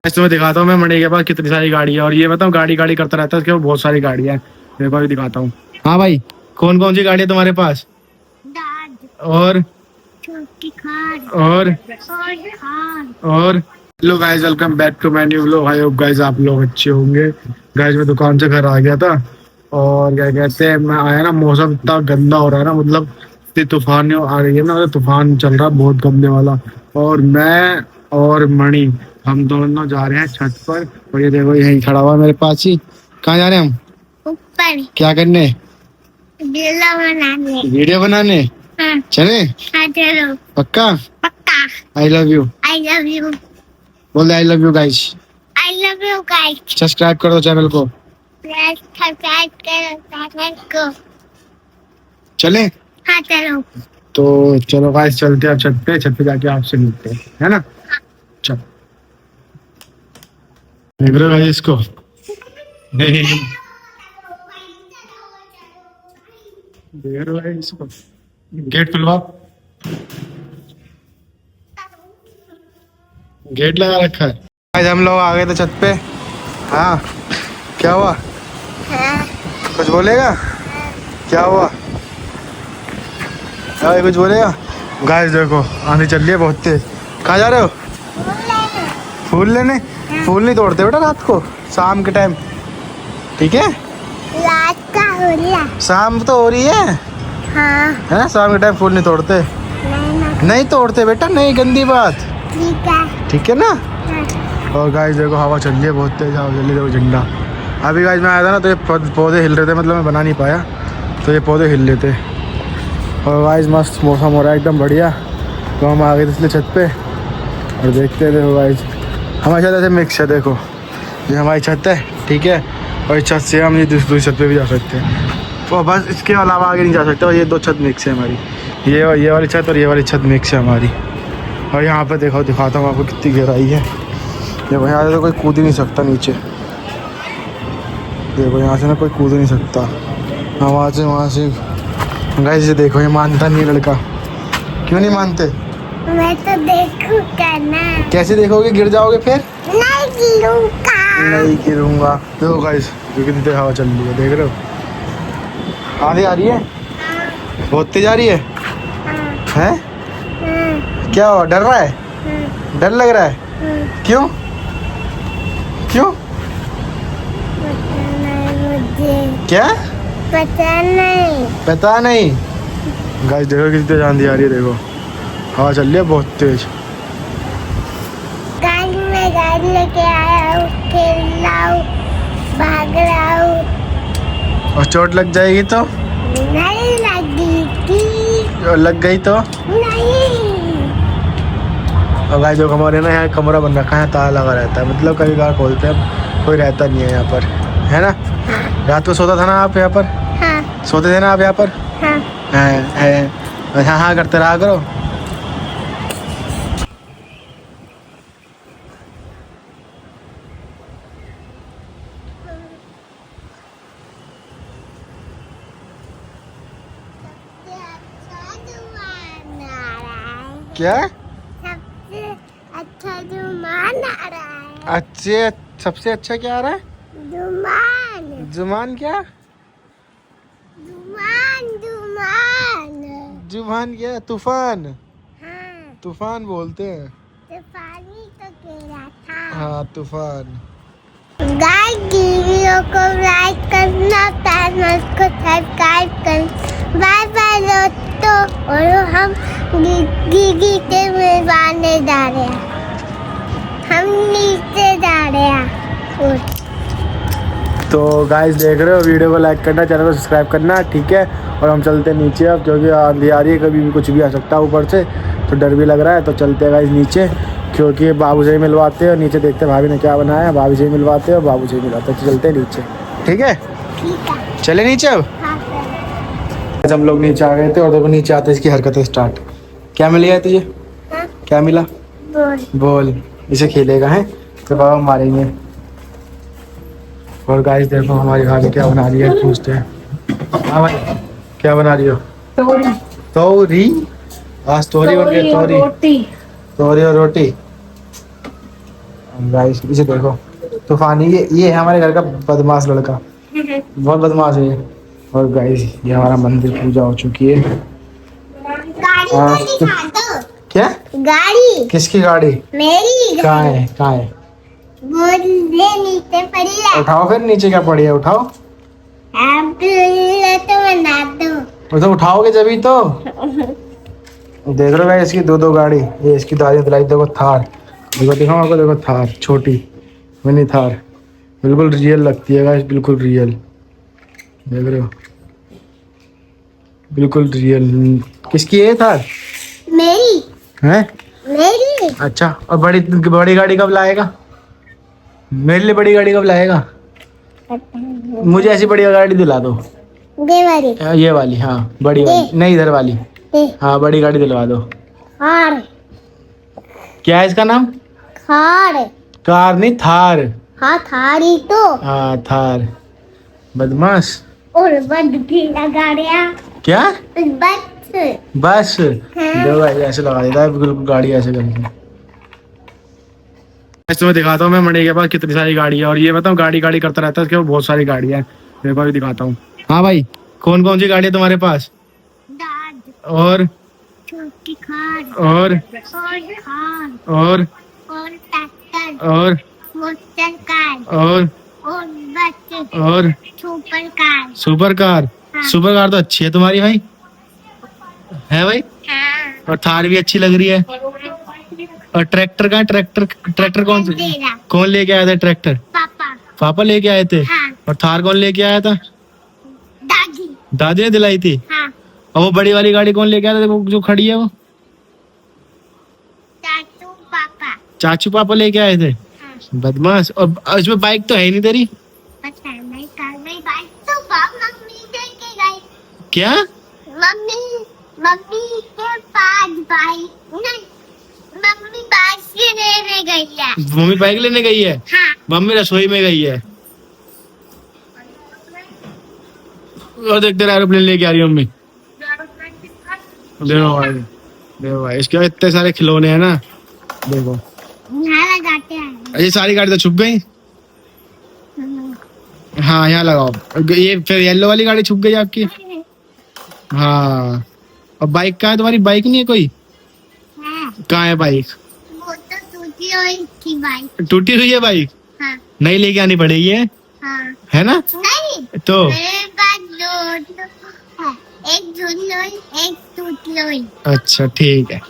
तुम्हें दिखाता हूँ मैं मणि के पास कितनी सारी गाड़ी है। और ये बताऊँ गाड़ी गाड़ी करता रहता है, उसके पास बहुत सारी गाड़ियाँ हैं। मेरे को भी दिखाता हूँ। हाँ भाई, कौन कौन सी गाड़ी है तुम्हारे पास? और छोटी कार और hello guys, welcome back to my new vlog. I hope guys आप लोग अच्छे होंगे। गाइस मैं दुकान से घर आ गया था और क्या कहते हैं, मैं आया ना, मौसम इतना गंदा हो रहा है ना, मतलब इतनी तूफान आ रही है ना, तूफान चल रहा है बहुत गंदे वाला। और मैं और मणि हम दोनों जा रहे हैं छत पर। और ये देखो यहीं खड़ा हुआ मेरे पास ही। कहाँ जा रहे हैं हम? ऊपर। क्या करने? वीडियो बनाने। हाँ। चले? हाँ चलो। पक्का? पक्का। I love you. I love you. बोल दे I love you guys. I love you guys. Subscribe कर दो चैनल को। सब्सक्राइब करो चैनल को। चले? हाँ चलो। तो चलो गाइस चलते हैं अब छत पे जाके आपसे मिलते हैं, है ना? हाँ। चलो। देख रहे हो गाइस इसको? नहीं देख रहे हो गाइस इसको? गेट खुलवाओ। गेट लगा रखा है। आज हम लोग आ गए थे छत पे। हाँ क्या हुआ? हाँ। कुछ बोलेगा? हाँ। क्या हुआ? हाँ कुछ बोलेगा? गाइस देखो आंधी चल रही है बहुत तेज। कहाँ जा रहे हो? फूल लेने। हाँ। फूल नहीं तोड़ते बेटा रात को, शाम के टाइम, ठीक है? रात का हो रहा, शाम तो हो रही है। हाँ। है शाम के टाइम फूल नहीं तोड़ते। नहीं तोड़ते बेटा, नहीं गंदी बात। ठीक है ना? हाँ। और गाइस देखो हवा चल रही है बहुत तेज, हवा चल रही है। देखो झंडा। अभी गाइस मैं आया था ना तो ये पौधे हिल रहे थे, मतलब मैं बना नहीं पाया तो ये पौधे हिल रहे थे। और गाइस मस्त मौसम हो रहा है एकदम बढ़िया। तो हम आ गए थे इसलिए छत पे और देखते हैं। देखो गाइस हमारी छत ऐसे मिक्स है, देखो ये हमारी छत है, ठीक है? और इस छत से हम ये दूसरी छत पे भी जा सकते हैं। तो बस इसके अलावा आगे नहीं जा सकते। और ये दो छत मिक्स है हमारी, ये वाली छत और ये वाली छत मिक्स है हमारी। और यहाँ पे देखो, दिखाता हूँ आपको कितनी गहराई है। देखो यहाँ से तो कोई कूद ही नहीं सकता नीचे। देखो यहाँ से ना कोई कूद नहीं सकता। वहाँ से गाइस ये देखो, ये मानता नहीं है लड़का। क्यों नहीं मानते? मैं तो देखूंगा ना। कैसे देखोगे? गिर जाओगे फिर? नहीं गिरूंगा। देखो गाइस कितनी तेज हवा चल रही है, देख रहे हो? आंधी आ रही है। हाँ। बहुत तेज आ रही है। हाँ। हैं? हाँ। क्या हुआ, डर रहा है? हाँ। डर लग रहा है? हाँ। क्यों क्यों? पता नहीं मुझे। क्या? पता नहीं। गाइस देखो कितनी तेज आंधी आ रही है, देखो हवा चल रही है बहुत तेज। गाड़ी लेके आया हूँ, खेल रहा हूँ, भाग रहा हूँ। और चोट लग जाएगी तो? नहीं लगेगी। और लग गई तो? नहीं। और गाइस जो हमारे ना यहाँ कमरा बन रखा है, ताला लगा रहता है, मतलब कभी कभार खोलते हैं, कोई रहता नहीं है यहाँ पर, है ना? हाँ। रात को सोता था ना आप यहाँ पर? हाँ। सोते थे ना आप यहाँ पर? हाँ। हाँ हाँ करते रहा करो। क्या? सबसे अच्छा जुमान आ रहा है। सबसे अच्छा क्या आ रहा है? जुमान। जुमान क्या? जुमान क्या? तूफान। हाँ। तूफान बोलते हैं। तूफानी तो कह रहा था। हाँ तूफान। गाइस वीडियो को लाइक करना, चैनल को सब्सक्राइब करना। बाय बाय दोस्तों। और हम गीगी के मिलवाने जा रहे हैं, हम नीचे जा रहे हैं। तो गाइस देख रहे हो, वीडियो को लाइक करना, चैनल को सब्सक्राइब करना, ठीक है? और हम चलते हैं नीचे अब, क्योंकि आंधी आ रही है, कभी भी कुछ भी आ सकता है ऊपर से, तो डर भी लग रहा है। तो चलते हैं गाइस नीचे, क्योंकि बाबू से ही मिलवाते हैं। नीचे देखते हैं भाभी ने क्या बनाया है, भाभी से ही मिलवाते हैं और बाबू से ही मिलवाते हैं। तो चलते हैं नीचे, ठीक है? चले नीचे अब। आज हम लोग नीचे आ गए थे और देखो नीचे आते इसकी हरकतें स्टार्ट। क्या मिल गया तुझे? क्या मिला? बॉल। इसे खेलेगा है तो बाबा मारेंगे। और गाइस देखो हमारी भाभी क्या बना रही है, पूछते हैं। हाँ भाई क्या बना रही हो? तोरी। आज तोरी बन गई, तोरी और रोटी। गाइस इसे देखो, तूफानी, ये है हमारे घर का बदमाश लड़का, बहुत बदमाश है ये। और गाइस ये हमारा मंदिर पूजा हो चुकी है। गाड़ी को दिखा दो। क्या गाड़ी? किसकी गाड़ी? मेरी गाड़ी। कहाँ है, कहाँ है? वो ले नीचे पड़ी है। उठाओ फिर, नीचे क्या पड़ी है, उठाओ। आप तो बना दो। वो तो उठाओगे जब ही तो। देख रहे हो गाइस इसकी दो गाड़ी, ये इसकी दादी दिलाई, देखो थार, देखो दिखाओ आपको, देखो थार छोटी मिनी थार, बिल्कुल रियल लगती है गाइस, बिल्कुल रियल, देख रहे हो, बिल्कुल रियल। किसकी है थार? मेरी है, मेरी। अच्छा। और बड़ी बड़ी गाड़ी कब लाएगा? मेरे लिए बड़ी गाड़ी कब लाएगा? मुझे ऐसी बड़ी गाड़ी दिला दो। ये वाली? ये वाली, हाँ बड़ी वाली, नहीं इधर वाली, हाँ बड़ी गाड़ी दिलवा दो। थार। क्या है इसका नाम? थार। कार नहीं, थार। हाँ थार ही तो। हाँ थार, बदमाश। और बद भी लगा दिया। क्या? बस। बस दो भाई ऐसे लगा देता है, बिल्कुल गाड़ी ऐसे करके। तुम्हें दिखाता हूँ मैं मणि के पास कितनी सारी गाड़ी है, और ये बताऊँ गाड़ी गाड़ी करता रहता है, उसके पास बहुत सारी गाड़ियाँ हैं। देखो अभी दिखाता हूँ। हाँ भाई, कौन कौन सी गाड़ी है तुम्हारे पास? दाद। और छोटी कार। और कार। और ट्रैक्टर। और मोटर कार। और बस। और सुपर कार। Super car. हाँ। सुपर कार तो अच्छी है तुम्हारी भाई, है भाई। हाँ। और थार भी अच्छी लग रही है। और ट्रैक्टर का, ट्रैक्टर ट्रैक्टर कौन कौन लेके आया था ट्रैक्टर? पापा। पापा लेके आए थे। हाँ। और थार कौन लेके आया था? दादी। दादी ने दिलाई थी। हाँ। और वो बड़ी वाली गाड़ी कौन लेके आया था, वो जो खड़ी है वो? चाचू पापा। चाचू पापा लेके आए थे। हाँ। बदमाश। और इसमें बाइक तो है नहीं तेरी? पता नहीं, कल में बाइक तो मम्मी देके गई। क्या? मम्मी मम्मी के पास बाइक नहीं, मम्मी बाइक से लेने गई है। मम्मी बाइक लेने गई है? हाँ। मम्मी रसोई में गई है। और देखते रहे एरोप्लेन लेके आ रही है मम्मी। देखो भाई, देखो भाई इसके इतने सारे खिलौने हैं ना, देखो। यहाँ लगाते हैं। ये सारी गाड़ी तो छुप गई। हाँ यहाँ लगाओ। ये फिर येलो वाली गाड़ी छुप गई आपकी। हाँ। और बाइक कहाँ है तुम्हारी? बाइक नहीं है कोई? हाँ। कहाँ है बाइक? वो तो टूटी हुई थी बाइक। टूटी हुई है बाइक? हाँ। नई लेके आनी पड़ेगी हाँ। है ना? नहीं तो मेरे पास दो है, एक झूठ लोई, एक टूट लोई। अच्छा ठीक है।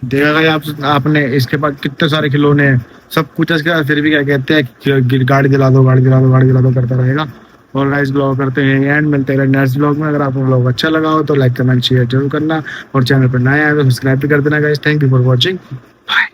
देखा भाई आपने इसके पास कितने सारे खिलौने हैं, सब कुछ इसके बाद, फिर भी क्या कहते हैं कि गाड़ी दिला दो, गाड़ी दिला दो, गाड़ी दिला दो करता रहेगा। और गाइस ब्लॉग करते हैं एंड मिलते हैं नेक्स्ट ब्लॉग में। अगर आपको ब्लॉग अच्छा लगा हो तो लाइक कमेंट शेयर जरूर करना, और चैनल पर नए आए तो सब्सक्राइब भी कर देना guys. Thank you for watching, bye.